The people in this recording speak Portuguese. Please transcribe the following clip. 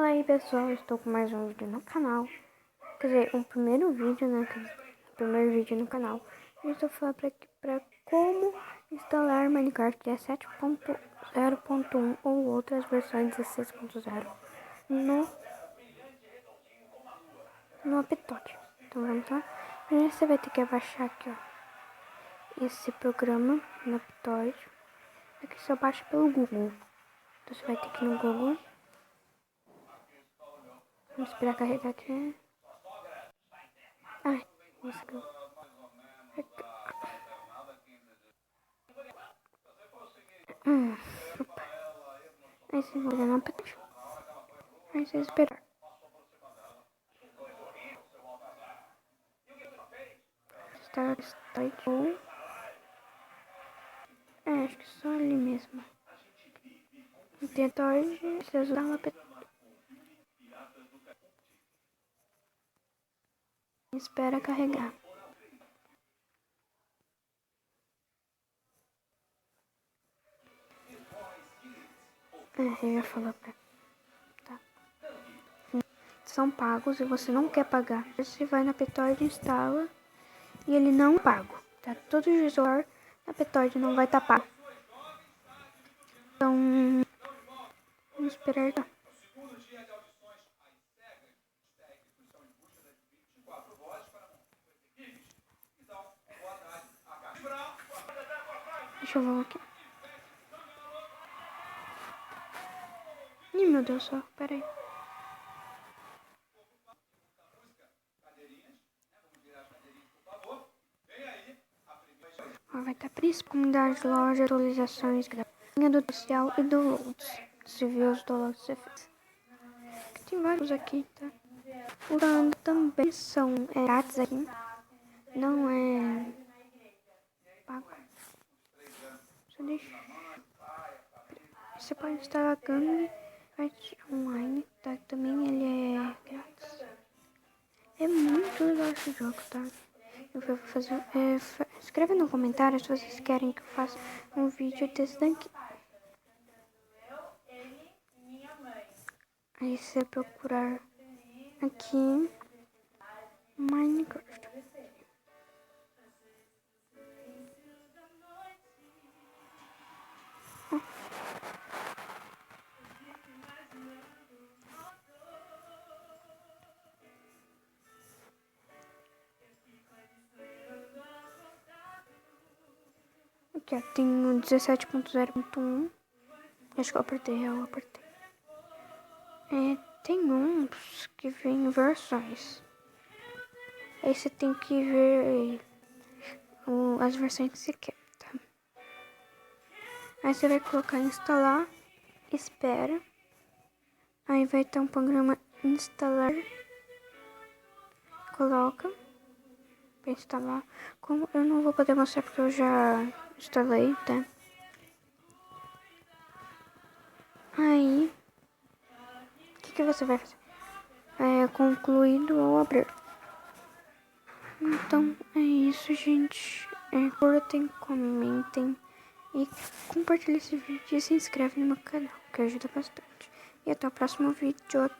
Fala aí pessoal, estou com mais um vídeo no canal. Quer dizer, um primeiro vídeo, né? Primeiro vídeo no canal. Eu estou falando pra como instalar Minecraft 17.0.1 ou outras versões 16.0 no Aptoide. Então vamos lá. Primeiro você vai ter que baixar aqui, ó, esse programa no Aptoide. Aqui só baixa pelo Google. Então você vai ter que ir no Google. Vamos esperar carregar aqui. Ai, isso aqui. Opa. Aí vocês vão pegar no aplicativo. Aí vocês esperar. Está ou... acho que só ali mesmo. Tenta hoje, vocês usam o aplicativo. Espera carregar. Eu ia falar pra... Tá. São pagos e você não quer pagar. Você vai na Aptoide e instala e ele não é pago. Tá? Todo usuário na Aptoide não vai estar pago. Então, vamos esperar. Tá? Deixa eu ver aqui. Ih, meu Deus do céu, peraí. Vai estar príncipe, comunidade, loja, atualizações, linha do social e downloads. Você viu os downloads que você fez. Tem vários aqui, tá? O download também são grátis aqui. Não é pago. Só deixa. Você pode instalar Gang online, tá? Também ele é grátis. É muito legal esse jogo, tá? Eu vou fazer... escreve no comentário se vocês querem que eu faça um vídeo desse daqui. Aí você procurar aqui Minecraft. Aqui, ó, tem o 17.0.1. Acho que eu apertei, eu apertei. Tem uns que vem versões. Aí você tem que ver as versões que você quer, tá? Aí você vai colocar instalar, espera. Aí vai ter um programa instalar. Coloca pra instalar. Como eu não vou poder mostrar porque eu já instalei, tá? Aí, o que você vai fazer? Concluído ou abrir. Então, é isso, gente. Curtem, comentem e compartilhem esse vídeo e se inscreve no meu canal, que ajuda bastante. E até o próximo vídeo.